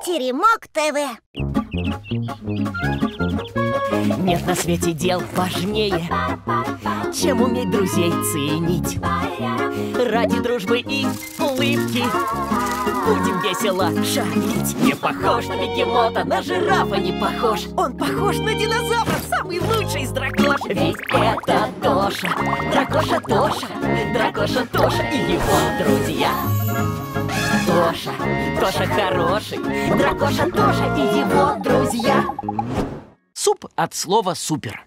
Теремок ТВ. Нет на свете дел важнее, чем уметь друзей ценить. Ради дружбы и улыбки будем весело шалить. Не похож на бегемота, на жирафа не похож. Он похож на динозавра, самый лучший из дракош. Ведь это Тоша, дракоша Тоша, дракоша Тоша и его друзья. Тоша, Тоша хороший, дракоша Тоша и его друзья. Суп от слова супер.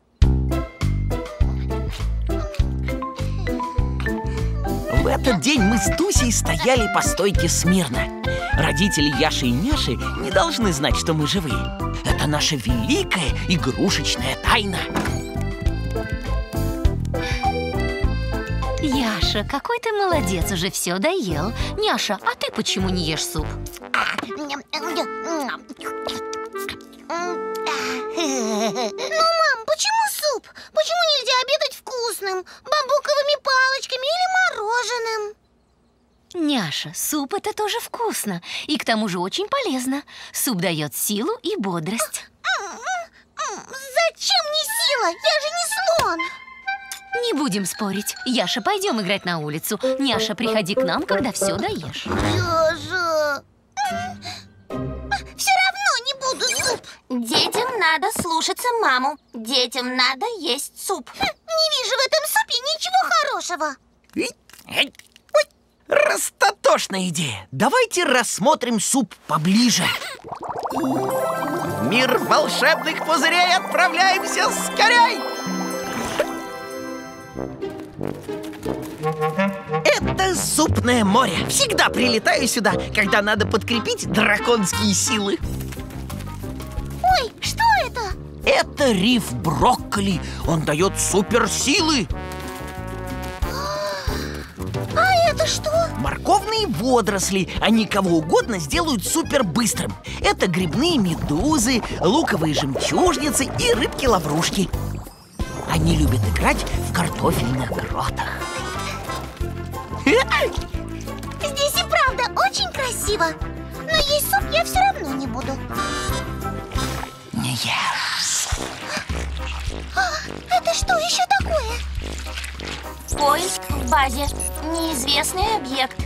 В этот день мы с Тусей стояли по стойке смирно. Родители Яши и Няши не должны знать, что мы живые. Это наша великая игрушечная тайна. Яша, какой ты молодец, уже все доел. Няша, а ты почему не ешь суп? Ну, мам, почему суп? Почему нельзя обедать вкусным? Бамбуковыми палочками или мороженым? Няша, суп это тоже вкусно. И к тому же очень полезно. Суп дает силу и бодрость. Зачем мне сила? Я же не слон. Не будем спорить. Яша, пойдем играть на улицу. Няша, приходи к нам, когда все доешь. Я же... Все равно не буду суп. Детям надо слушаться маму. Детям надо есть суп. Не вижу в этом супе ничего хорошего. Растотошная идея. Давайте рассмотрим суп поближе. В мир волшебных пузырей отправляемся скорей! Это супное море. Всегда прилетаю сюда, когда надо подкрепить драконские силы. Ой, что это? Это риф брокколи. Он дает суперсилы. А это что? Морковные водоросли. Они кого угодно сделают супер быстрым. Это грибные медузы, луковые жемчужницы и рыбки-лаврушки. Они любят играть в картофельных гротах. Здесь и правда очень красиво. Но есть суп я все равно не буду. Не ешь. Это что еще такое? Поиск в базе. Неизвестный объект.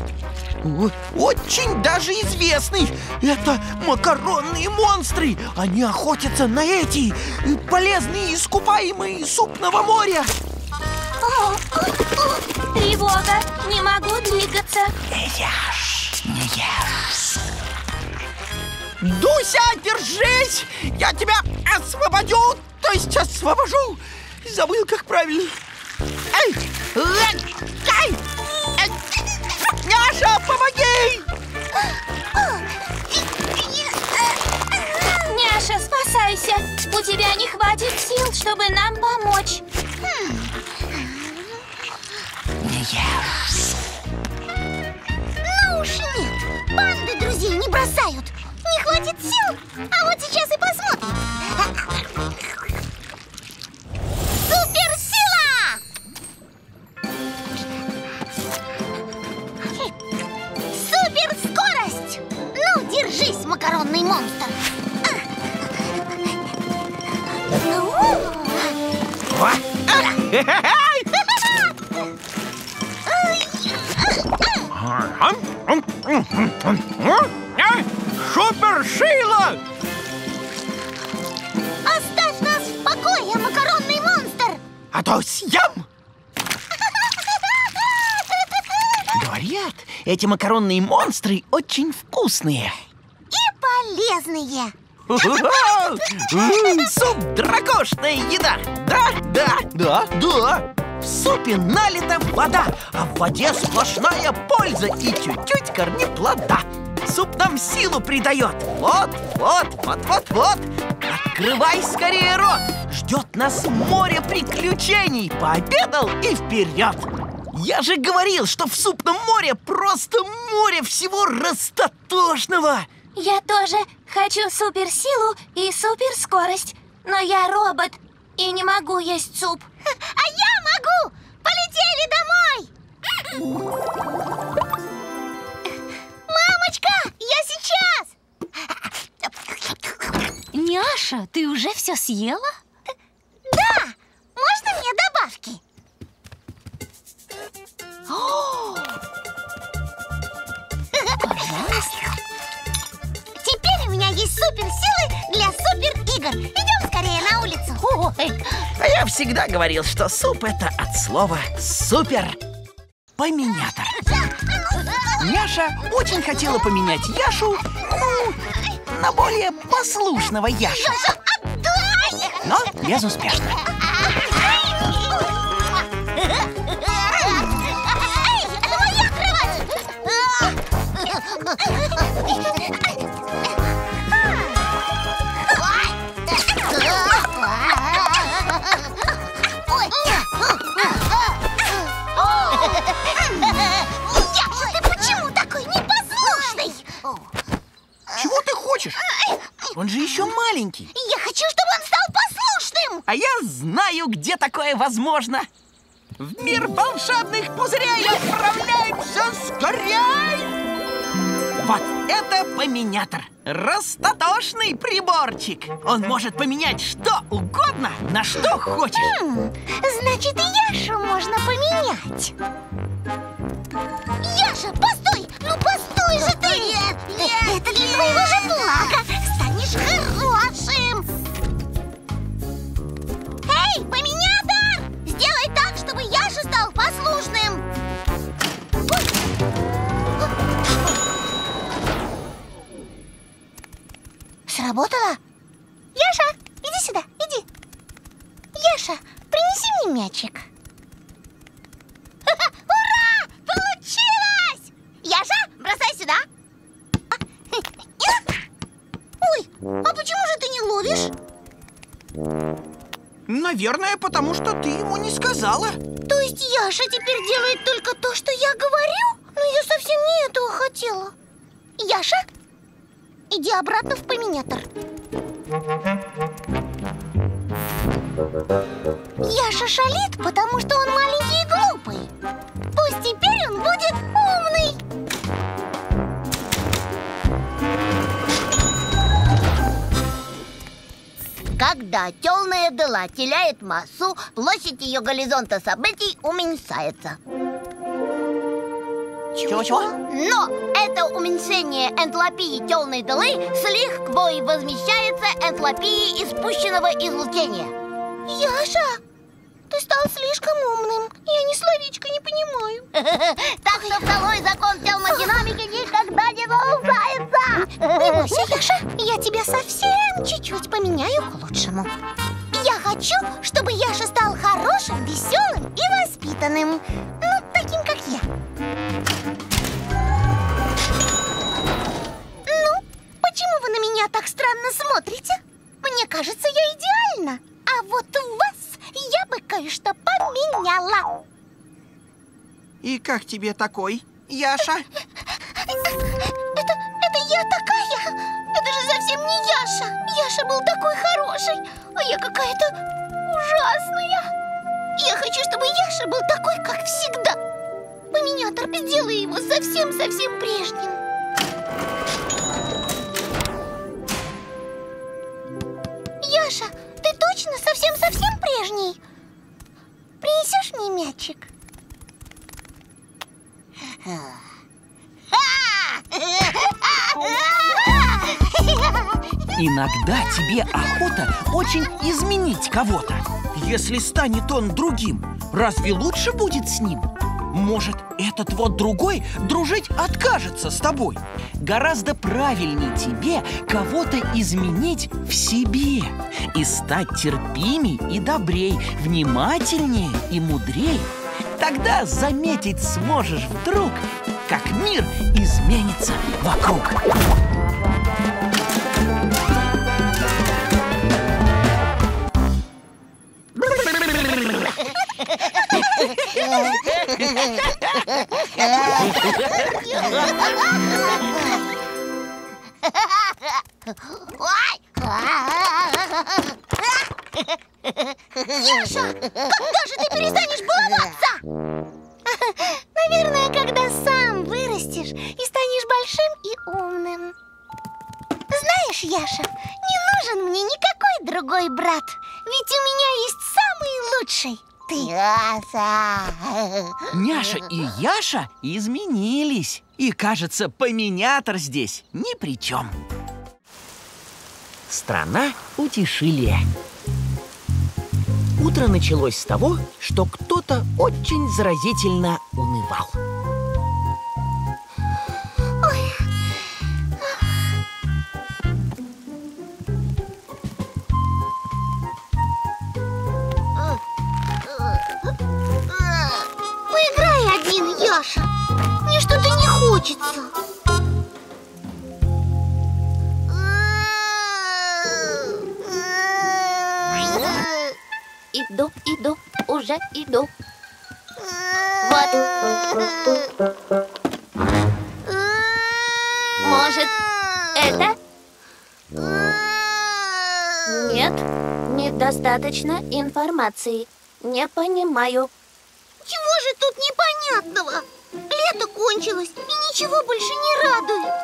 Очень даже известный. Это макаронные монстры. Они охотятся на эти полезные искупаемые супного моря. Тревога. Не могу двигаться. Не ешь, не ешь. Дуся, держись! Я тебя освободю, то есть освобожу. Забыл, как правильно. Эй! Эй! Няша, помоги! Няша, спасайся. У тебя не хватит сил, чтобы нам помочь. Не ешь. Ну уж нет. Банды друзей не бросают. Не хватит сил. А вот сейчас и посмотрим. Суперсила! Суперскорость! Ну, держись, макаронный монстр. Суперсила! Оставь нас в покое, макаронный монстр! А то съем! Говорят, эти макаронные монстры очень вкусные. И полезные. Суп – дракошная еда. Да. В супе налита вода, а в воде сплошная польза и чуть-чуть корнеплода. Суп нам силу придает. Вот. Открывай скорее рот. Ждет нас море приключений. Пообедал и вперед. Я же говорил, что в супном море просто море всего растотошного. Я тоже хочу суперсилу и суперскорость. Но я робот и не могу есть суп. А я могу! Полетели домой! Мамочка, я сейчас! Яша, ты уже все съела? Да! Можно мне добавки? Пожалуйста. Теперь у меня есть суперсилы для супер-игр. Идем скорее на улицу. Ой, а я всегда говорил, что суп — это от слова «супер». Поменятор. Няша очень хотела поменять Яшу, на более послушного Яшу. Отдай! Но безуспешно. Эй, это моя кровать! Яша, ты почему такой непослушный? Чего ты хочешь? Он же еще маленький. Я хочу, чтобы он стал послушным! А я знаю, где такое возможно. В мир волшебных пузырей отправляемся скорей! Вот это поменятор. Растотошный приборчик. Он может поменять что угодно, на что хочешь. Значит, и Яшу можно поменять. Яша, постой! Ну постой же ты! Это для твоего же блага! Станешь хорошим! Эй, поменятор! Сделай так, чтобы Яша стал послушным! Сработало? Яша, иди сюда, иди. Яша, принеси мне мячик. Ура! Получилось! Яша, бросай сюда. Ой, а почему же ты не ловишь? Наверное, потому что ты ему не сказала. То есть Яша теперь делает только то, что я говорю? Но я совсем не этого хотела. Яша, иди обратно в поменятор. Яша шалит, потому что он маленький и глупый. Пусть теперь он будет умный. Когда темная дыра теряет массу, площадь ее горизонта событий уменьшается. Чего-чего? Но это уменьшение энтропии темной дыры слегка возмещается энтропией испущенного излучения. Яша, ты стал слишком умным. Я ни словечко не понимаю. Так что второй закон термодинамики никогда не нарушается. Не бойся, Яша, я тебя совсем чуть-чуть поменяю к лучшему. Я хочу, чтобы Яша стал хорошим, веселым и воспитанным. Ну, таким, как я. Ну, почему вы на меня так странно смотрите? Мне кажется, я идеальна. А вот вас я бы кое-что поменяла. И как тебе такой, Яша? Это я такая? Это же совсем не Яша. Яша был такой хороший, а я какая-то ужасная. Я хочу, чтобы Яша был такой, как всегда. Поменятор, сделай его совсем-совсем прежним. Яша, ты точно совсем-совсем прежний? Принесешь мне мячик? Иногда тебе охота очень изменить кого-то. Если станет он другим, разве лучше будет с ним? Может, этот вот другой дружить откажется с тобой? Гораздо правильнее тебе кого-то изменить в себе и стать терпимей и добрей, внимательнее и мудрей. Тогда заметить сможешь вдруг, как мир изменится вокруг. Яша, когда же ты перестанешь баловаться? Наверное, когда сам вырастешь и станешь большим и умным. Знаешь, Яша, не нужен мне никакой любой другой брат. Ведь у меня есть самый лучший. Ты. Няша и Яша изменились. И, кажется, поминятор здесь ни при чем. Страна утешилия. Утро началось с того, что кто-то очень заразительно унывал. Поиграй один, Яша. Мне что-то не хочется. Иду, уже иду. Вот. Может, это? Нет, недостаточно информации. Не понимаю. Чего же тут непонятного? Лето кончилось, и ничего больше не радует.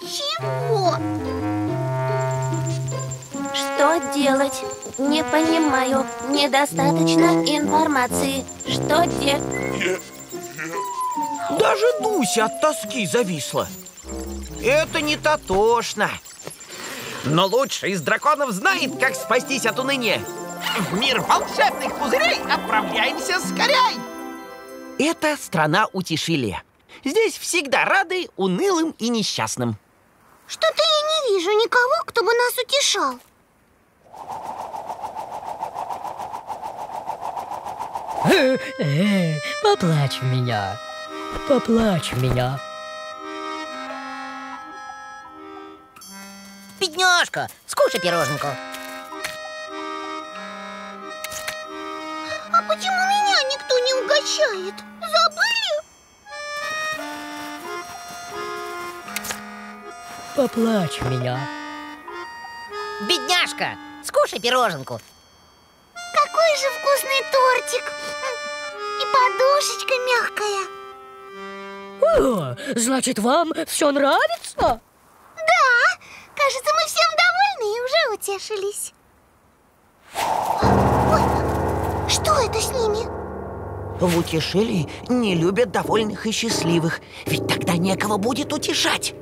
Ничего. Что делать? Не понимаю. Недостаточно информации. Что делать? Даже Дуся от тоски зависла. Это не Тотошна. Но лучший из драконов знает, как спастись от уныния. В мир волшебных пузырей отправляемся скорей! Это страна утешилия. Здесь всегда рады унылым и несчастным. Что-то я не вижу никого, кто бы нас утешал. Поплачь в меня. Поплачь в меня. Бедняжка, скушай пироженку. А почему меня никто не угощает? Забыли? Поплачь в меня. Бедняжка, скушай пироженку. Какой же вкусный тортик. И подушечка мягкая. О, значит, вам все нравится? Да, кажется, мы всем довольны и уже утешились. Ой, что это с ними? В утешилии не любят довольных и счастливых, ведь тогда некого будет утешать.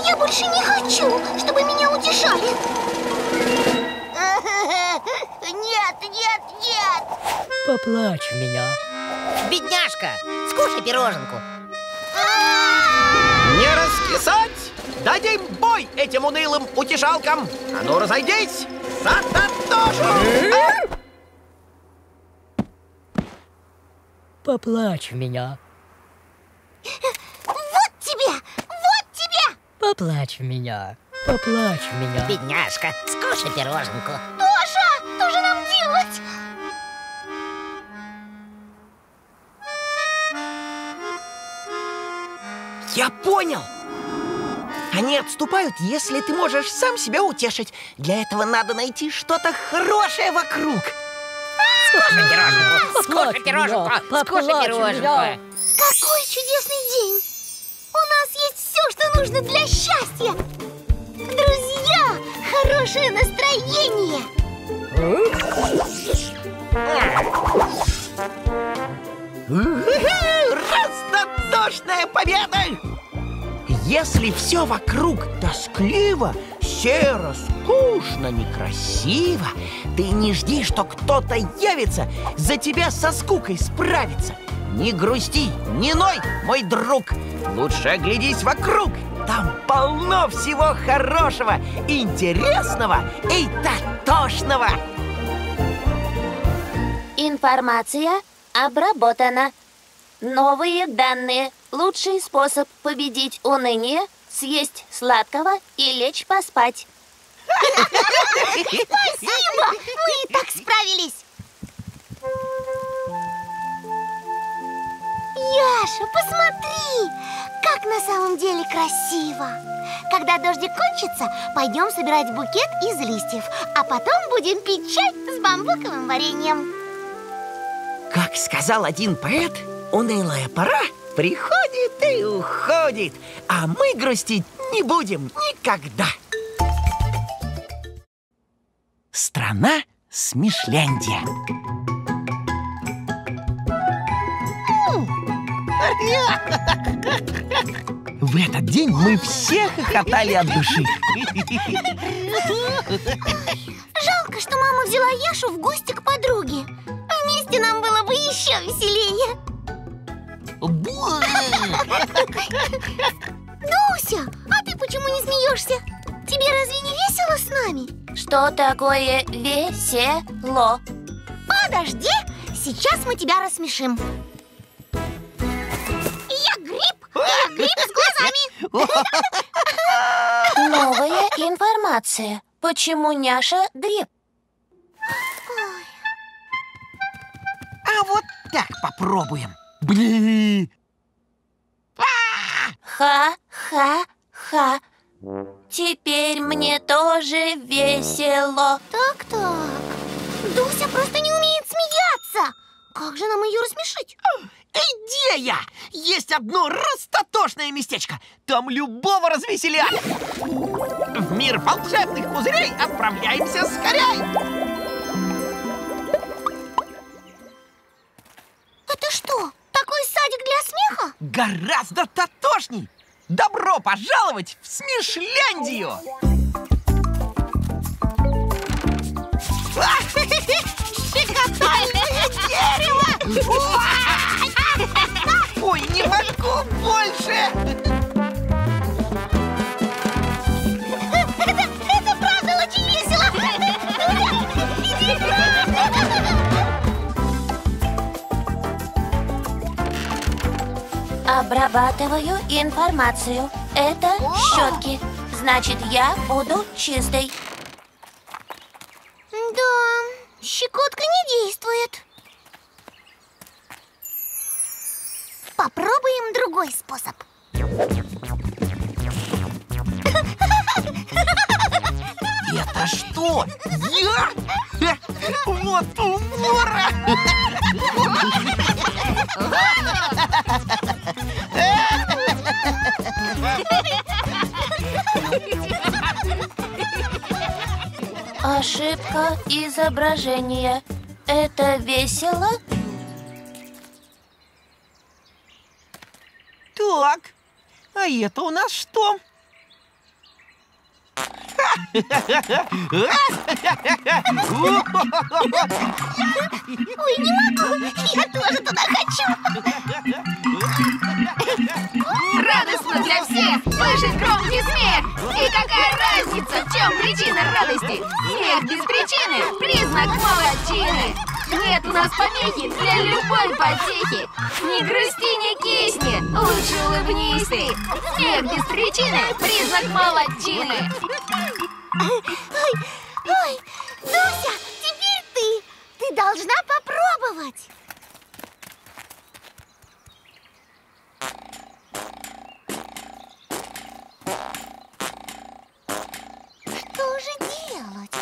Я больше не хочу, чтобы меня утешали. Нет, нет, нет. Поплачь в меня. Бедняжка, скушай пироженку. Не раскисать! Дадим бой этим унылым утешалкам! А ну, разойдись! За Тотошу! Поплачь в меня. Вот тебе! Вот тебе! Поплачь в меня. Поплачь в меня. Бедняжка, скушай пироженку. Тоша, что же нам делать? Я понял! Они отступают, если ты можешь сам себя утешить. Для этого надо найти что-то хорошее вокруг. Скушай пироженку, скушай пироженку, скушай пироженку. Какой чудесный день! У нас есть все, что нужно для счастья! Друзья, хорошее настроение! Разнотошная победа! Если все вокруг тоскливо, серо, скучно, некрасиво, ты не жди, что кто-то явится за тебя со скукой справиться. Не грусти, не ной, мой друг. Лучше оглядись вокруг. Там полно всего хорошего, интересного и тотошного. Информация обработана. Новые данные. Лучший способ победить уныние – съесть сладкого и лечь поспать. Спасибо! Мы и так справились! Яша, посмотри! Как на самом деле красиво! Когда дождик кончится, пойдем собирать букет из листьев, а потом будем пить чай с бамбуковым вареньем. Как сказал один поэт, унылая пора приходит и уходит, а мы грустить не будем никогда. Страна Смешляндия. В этот день мы все хохотали от души. Жалко, что мама взяла Яшу в гости к подруге. Вместе нам было бы еще веселее. Дуся, а ты почему не смеешься? Тебе разве не весело с нами? Что такое весело? Подожди, сейчас мы тебя рассмешим. Я гриб с глазами. Новая информация. Почему Няша гриб? А вот так попробуем. Блин. Ха-ха-ха. Теперь мне тоже весело. Так. Дуся просто не умеет смеяться. Как же нам ее рассмешить? Идея! Есть одно растотошное местечко. Там любого развеселят. В мир волшебных пузырей отправляемся скорей. Это что, такой садик для смеха? Гораздо тотошней. Добро пожаловать в Смешляндию! Щекотальное дерево! Ой, не могу больше! Это правда очень весело! Обрабатываю информацию. Это щетки. Значит, я буду чистой. Да, щекотка не действует. Попробуем другой способ. Это что? Я? Вот умора! Ошибка изображения. Это весело? Так, а это у нас что? Ой, не могу, я тоже туда хочу. Радостно для всех! Слышит громкий смех! И какая разница, в чем причина радости? Смех без причины – признак молодчины! Нет у нас помехи для любой потехи! Не грусти, не кисни, лучше улыбнись ты! Смех без причины – признак молодчины! Ой, Дуся, теперь ты! Ты должна попробовать! Что же делать, а?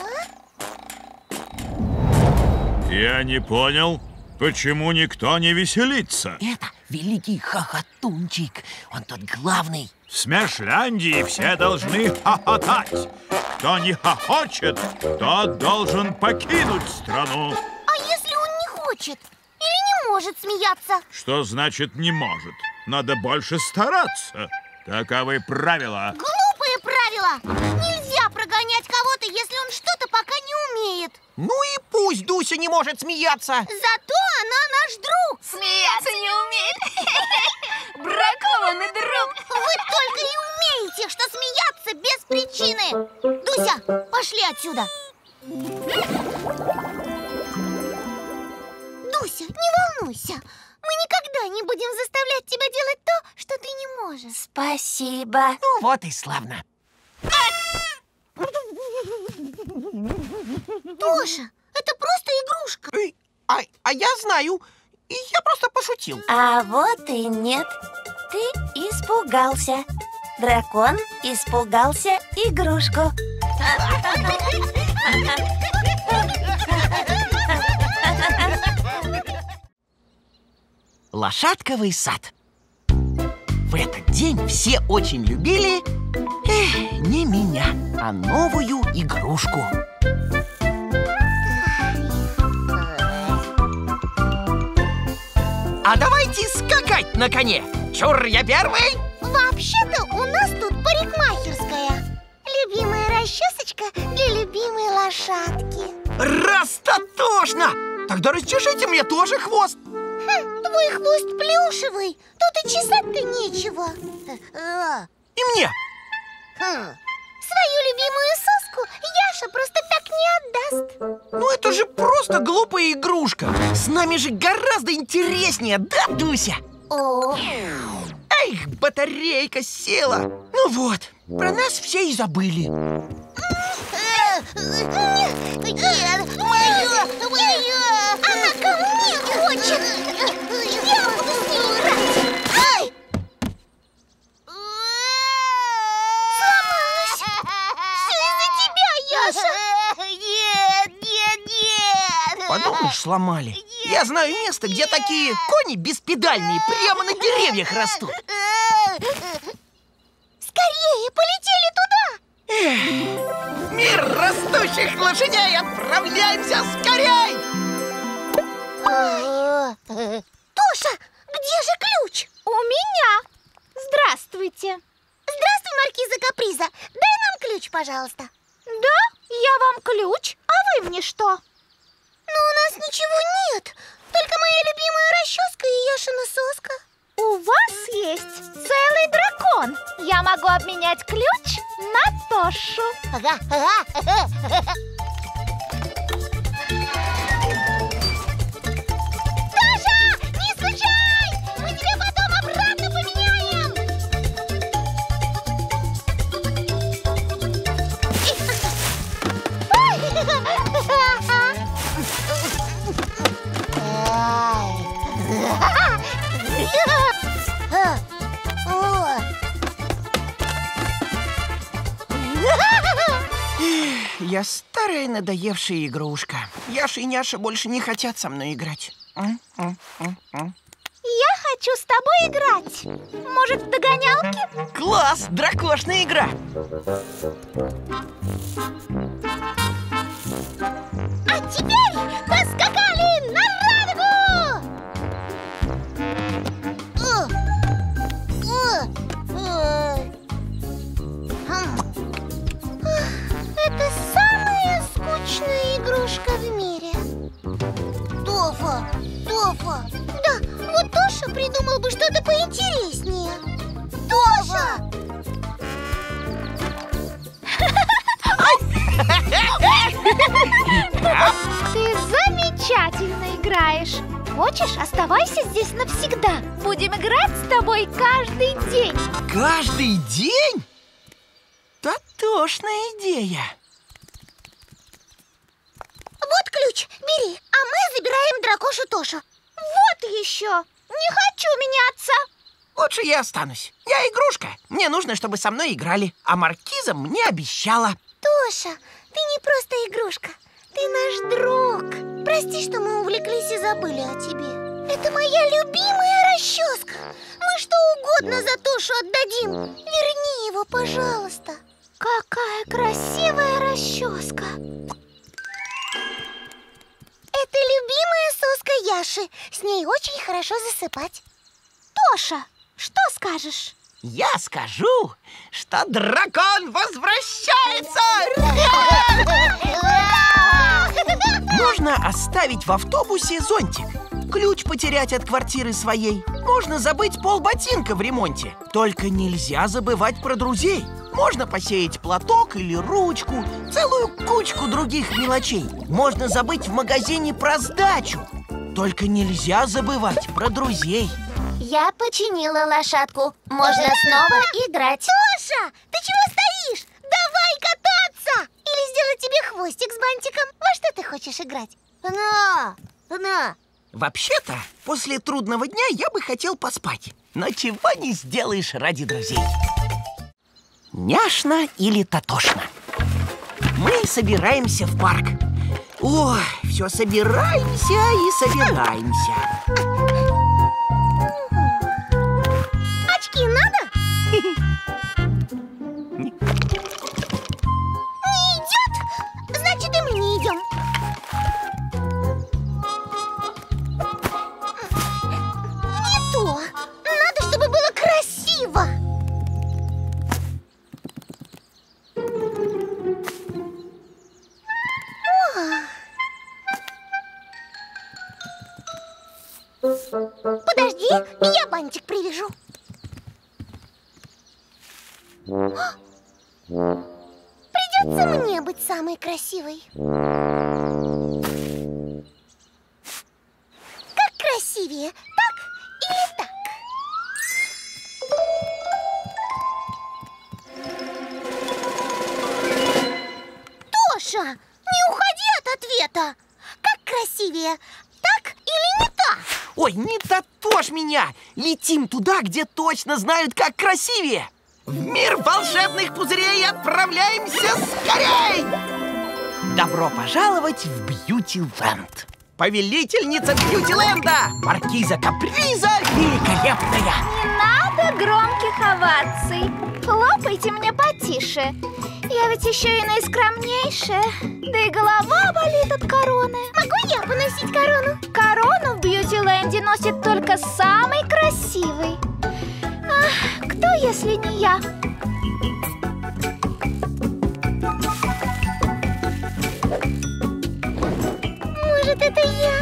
Я не понял, почему никто не веселится. Это великий хохотунчик. Он тут главный. В Смешляндии все должны хохотать. Кто не хохочет, тот должен покинуть страну. А если он не хочет или не может смеяться? Что значит не может? Надо больше стараться. Таковы правила. Глупые правила! Нельзя прогонять кого-то, если он что-то пока не умеет. Ну и пусть Дуся не может смеяться. Зато она наш друг. Смеяться не умеет! Бракованный друг! Вы только и умеете, что смеяться без причины. Дуся, пошли отсюда. Дуся, не волнуйся. Мы никогда не будем заставлять тебя делать то, что ты не можешь. Спасибо. Ну вот и славно. Тоша, это просто игрушка. А я знаю. Я просто пошутил. А вот и нет. Ты испугался. Дракон испугался игрушку. Лошадковый сад. В этот день все очень любили не меня, а новую игрушку. А давайте скакать на коне. Чур, я первый. Вообще-то у нас тут парикмахерская. Любимая расчесочка для любимой лошадки. Растотошно! Тогда расчешите мне тоже хвост. Твой хвост плюшевый. Тут и чесать-то нечего. И мне. Свою любимую соску Яша просто так не отдаст. Ну это же просто глупая игрушка. С нами же гораздо интереснее, да, Дуся? Эх, батарейка села. Ну вот, про нас все и забыли. Нет, моё! Она ко мне хочет! Я буду с ней играть! Ай! Сломалась! Все из-за тебя, Яша! Нет! Подумаешь, сломали. Я знаю место, где такие кони беспедальные прямо на деревьях растут. Скорее, полетели туда! Мир растущих лошадей, отправляемся скорей! Тоша, где же ключ? У меня. Здравствуйте. Здравствуй, маркиза Каприза. Дай нам ключ, пожалуйста. Да? Я вам ключ? А вы мне что? Но у нас ничего нет. Только моя любимая расческа и Яшина соска. У вас есть целый дракон. Я могу обменять ключ на Тошу. Тоша, не скучай! Мы тебе потом обратно поменяем! Я старая надоевшая игрушка. Яша и Няша больше не хотят со мной играть. Я хочу с тобой играть. Может, в догонялки? Класс! Дракошная игра! А теперь поскакали на радугу! Это самая скучная игрушка в мире. Тофа! Да, вот Тоша придумал бы что-то поинтереснее. Тоша! Ты замечательно играешь. Хочешь, оставайся здесь навсегда. Будем играть с тобой каждый день. Каждый день? Татошная идея. Вот ключ, бери, а мы забираем дракошу Тошу. Вот еще. Не хочу меняться. Лучше я останусь. Я игрушка. Мне нужно, чтобы со мной играли. А маркиза мне обещала. Тоша, ты не просто игрушка. Ты наш друг. Прости, что мы увлеклись и забыли о тебе. Это моя любимая расческа. Мы что угодно за Тошу отдадим. Верни его, пожалуйста. Какая красивая расческа. Это любимая соска Яши. С ней очень хорошо засыпать. Тоша, что скажешь? Я скажу, что дракон возвращается! Можно оставить в автобусе зонтик, ключ потерять от квартиры своей. Можно забыть полботинка в ремонте. Только нельзя забывать про друзей. Можно посеять платок или ручку, целую кучку других мелочей. Можно забыть в магазине про сдачу. Только нельзя забывать про друзей. Я починила лошадку. Можно снова играть. Тоша, ты чего стоишь? Давай кататься! Или сделать тебе хвостик с бантиком. Во что ты хочешь играть? На! Вообще-то, после трудного дня я бы хотел поспать. Но чего не сделаешь ради друзей. Няшно или Татошно? Мы собираемся в парк. Ой, все собираемся и собираемся. Очки надо? Придется мне быть самой красивой. Как красивее, так или так? Тоша, не уходи от ответа. Как красивее, так или не так? Ой, не татошь меня! Летим туда, где точно знают, как красивее! В мир волшебных пузырей отправляемся скорей! Добро пожаловать в Бьюти-ленд! Повелительница Бьюти-ленда! Маркиза Каприза великолепная! Не надо громких оваций. Хлопайте мне потише. Я ведь еще и наискромнейшая. Да и голова болит от короны. Могу я поносить корону? Корону в Бьюти-ленде носит только самый красивый. Ах, кто, если не я? Может, это я?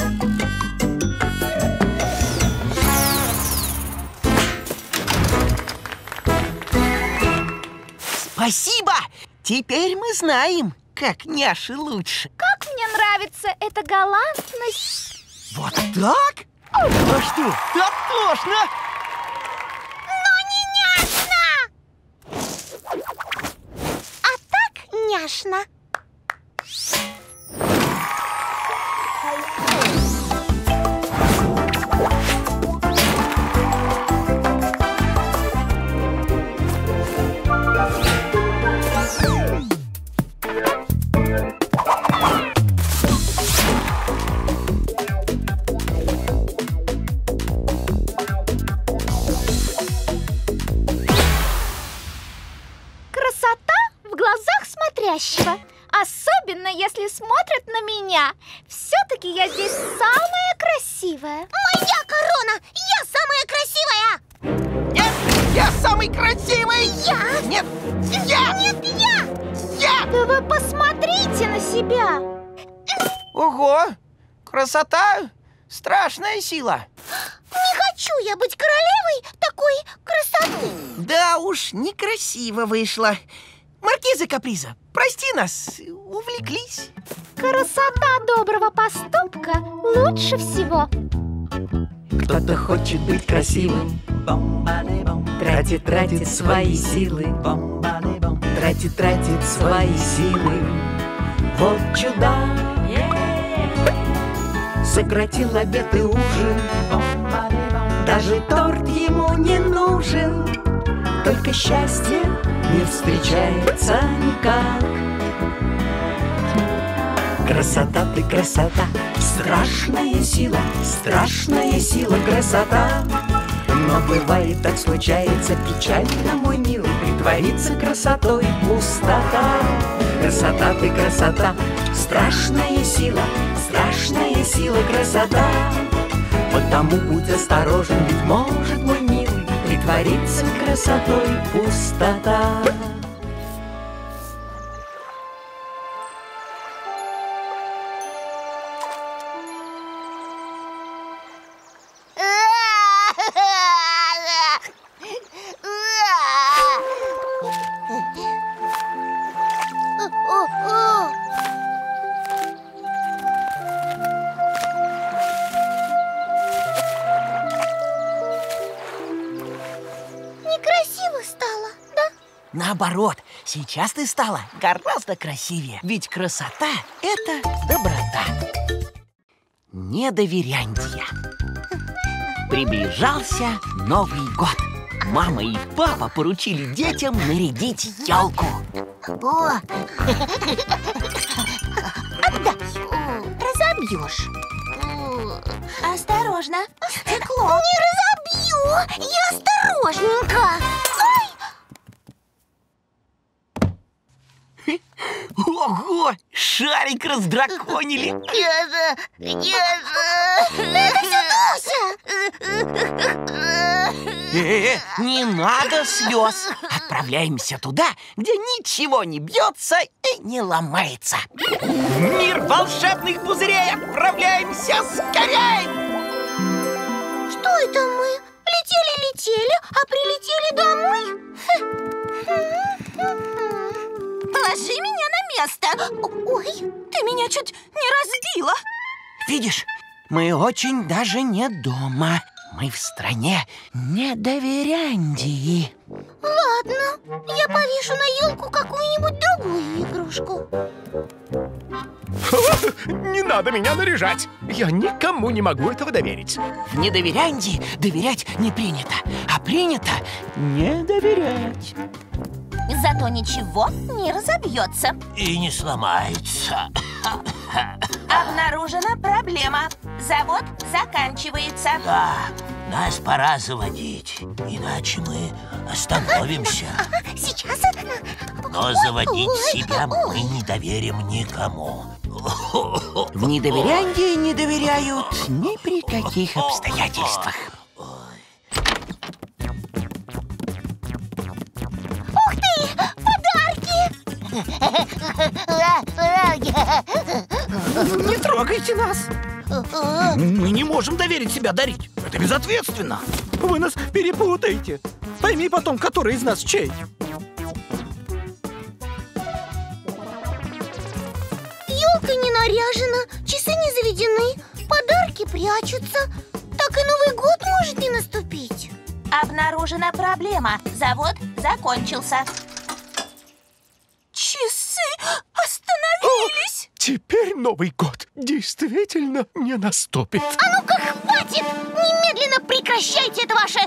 Спасибо! Теперь мы знаем, как няши лучше. Как мне нравится эта галантность. Вот так? А что, татошно? Но не няшно! А так няшно. Особенно, если смотрят на меня. Все-таки я здесь самая красивая. Моя корона! Я самая красивая! Нет, я самый красивый! Я! Нет, я! Нет, я! Я! Да вы посмотрите на себя! Ого! Красота — страшная сила. Не хочу я быть королевой такой красоты. Да уж, некрасиво вышло. Маркиза Каприза, прости нас, увлеклись. Красота доброго поступка лучше всего. Кто-то хочет быть красивым, тратит свои силы, тратит свои силы. Вот чудак, сократил обед и ужин, даже торт ему не нужен. Только счастье не встречается никак. Красота ты красота, страшная сила красота. Но бывает так случается печально, мой милый, притвориться красотой пустота. Красота ты красота, страшная сила красота. Потому будь осторожен, ведь может, мой милый, притвориться красотой пустота. Некрасиво стало, да? Наоборот, сейчас ты стала гораздо красивее. Ведь красота — это доброта. Недоверянье. Приближался Новый год. Мама и папа поручили детям нарядить елку. О! Отдай! Разобьешь. Осторожно, стекло. Не разобью! Я осторожненько! Ого! Шарик раздраконили! Не надо слез! Отправляемся туда, где ничего не бьется и не ломается. В мир волшебных пузырей отправляемся скорей! Что это мы? Летели-летели, а прилетели домой? видишь, мы очень даже не дома. Мы в стране Недоверяндии. Ладно, я повешу на елку какую-нибудь другую игрушку. Не надо меня наряжать. Я никому не могу этого доверить. В Недоверяндии доверять не принято, а принято не доверять. Зато ничего не разобьется. И не сломается. Обнаружена проблема. Завод заканчивается. Да, нас пора заводить, иначе мы остановимся. Сейчас. Но заводить себя мы не доверим никому. В Недоверяндии не доверяют ни при каких обстоятельствах. Ух ты! Подарки! Не трогайте нас. Мы не можем доверить себя дарить. Это безответственно. Вы нас перепутаете. Пойми потом, который из нас чей. Елка не наряжена, часы не заведены, подарки прячутся. Так и Новый год может не наступить. Обнаружена проблема. Завод закончился. Часы остановились. Теперь Новый год действительно не наступит. А ну-ка, хватит! Немедленно прекращайте это ваше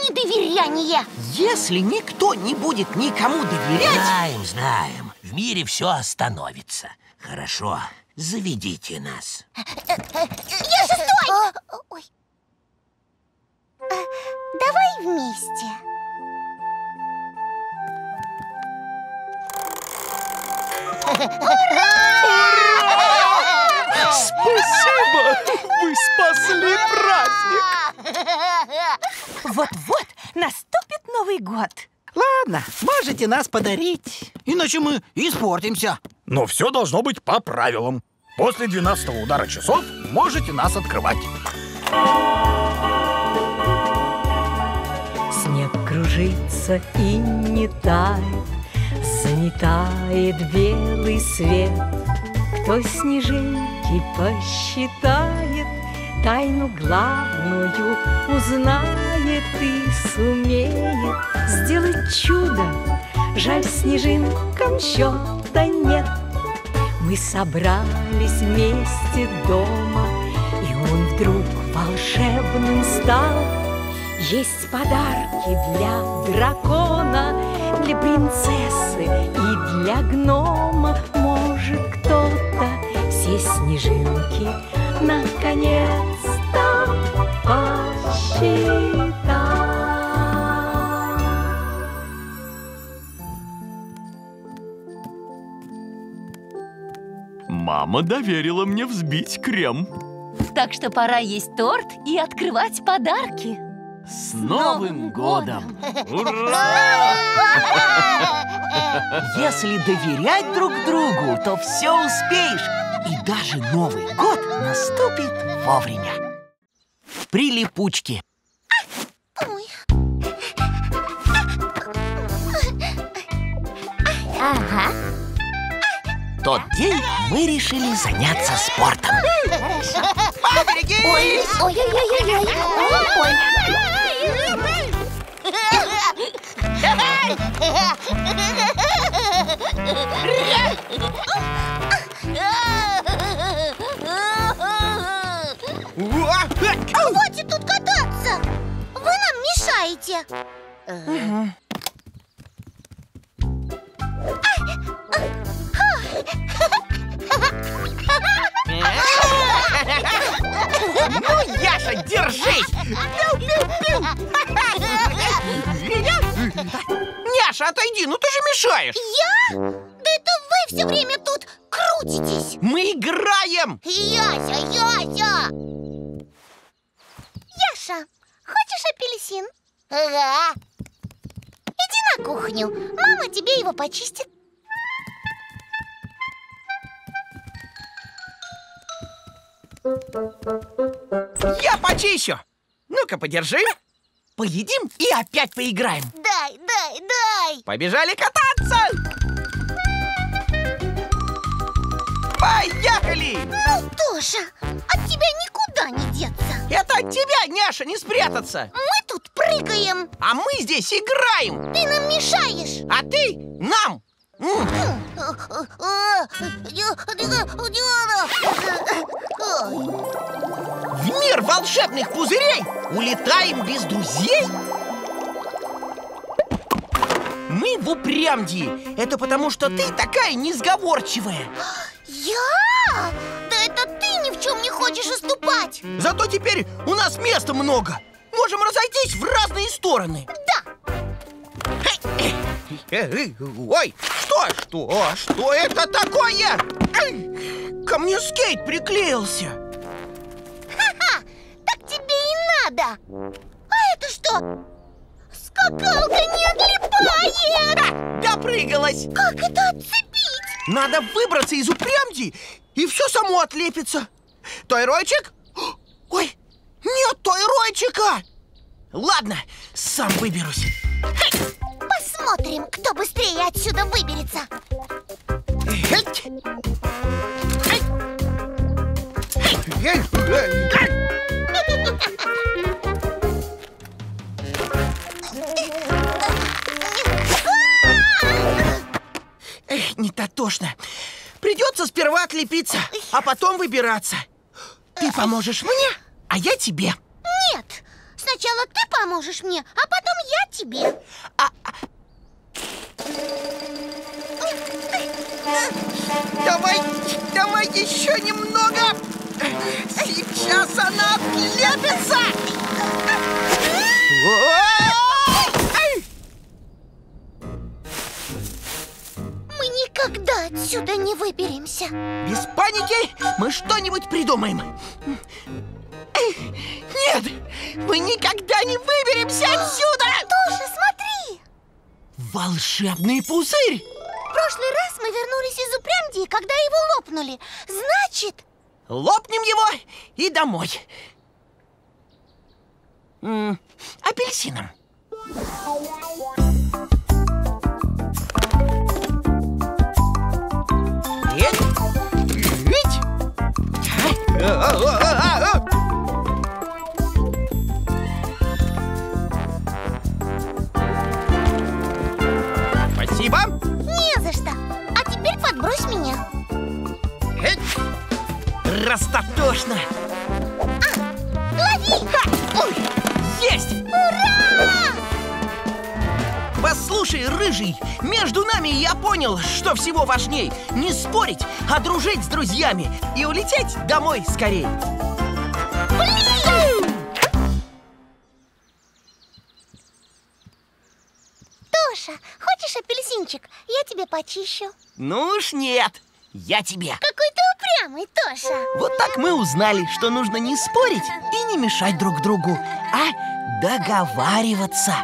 недоверяние. Если никто не будет никому доверять... Знаем. В мире все остановится. Хорошо, заведите нас. Яша, стой! Ой. Давай вместе. Спасибо! Вы спасли праздник! Вот-вот наступит Новый год. Ладно, можете нас подарить. Иначе мы испортимся. Но все должно быть по правилам. После 12-го удара часов можете нас открывать. Снег кружится и не тает, заметает белый свет. Кто снежинки посчитает, тайну главную узнает и сумеет сделать чудо. Жаль, снежинкам счета нет. Мы собрались вместе дома, и он вдруг волшебным стал. Есть подарки для дракона, для принцессы и для гнома. Может, кто-то все снежинки наконец-то посчитал. Мама доверила мне взбить крем. Так что пора есть торт и открывать подарки. С Новым годом! Ура! Если доверять друг другу, то все успеешь. И даже Новый год наступит вовремя. Прилипучки. Ага. Тот день мы решили заняться спортом. Ой, ой-ой-ой-ой. Ой. Хватит тут кататься! Вы нам мешаете. Ну, Яша, держись! Няша, отойди, ну ты же мешаешь. Я? Да это вы все время тут крутитесь. Мы играем! Яся! Яша, хочешь апельсин? Ага. Иди на кухню, мама тебе его почистит. Я почищу. Ну-ка, подержи. Поедим и опять поиграем. Дай. Побежали кататься! Поехали! Ну, Тоша, от тебя тебя никуда не деться. Это от тебя, Няша, не спрятаться. Мы тут прыгаем. А мы здесь играем. Ты нам мешаешь. А ты нам. В мир волшебных пузырей улетаем без друзей? Мы в Упрямдии. Это потому, что ты такая несговорчивая. Я? Да это ты ни в чем не хочешь уступать. Зато теперь у нас места много. Можем разойтись в разные стороны. Да. Ой, что это такое? Ко мне скейт приклеился. Ха-ха, так тебе и надо. А это что? Скакалка не отлипает. Допрыгалась. Как это отцепить? Надо выбраться из Упрямдии, и все само отлепится. Тойройчик? Ой, нет Тойройчика. Ладно, сам выберусь. Посмотрим, кто быстрее отсюда выберется. Не дотошно. Придется сперва отлепиться, а потом выбираться. Ты поможешь мне, а я тебе. Нет, сначала ты поможешь мне, а потом я тебе. Давай еще немного. Сейчас она отлепится. Мы никогда отсюда не выберемся. Без паники, мы что-нибудь придумаем. Нет, мы никогда не выберемся отсюда. Тоша, смотри. Волшебный пузырь. В прошлый раз мы вернулись из Упрямдии, когда его лопнули. Значит... Лопнем его и домой. Апельсином. Спасибо. Не за что. А теперь подбрось меня. Растотошно. Лови! Ой, есть! Ура! Послушай, Рыжий, между нами я понял, что всего важней не спорить, а дружить с друзьями и улететь домой скорей. Тоша, хочешь апельсинчик? Я тебе почищу. Ну уж нет, я тебе. Какой ты упрямый, Тоша. Вот так мы узнали, что нужно не спорить и не мешать друг другу, а договариваться.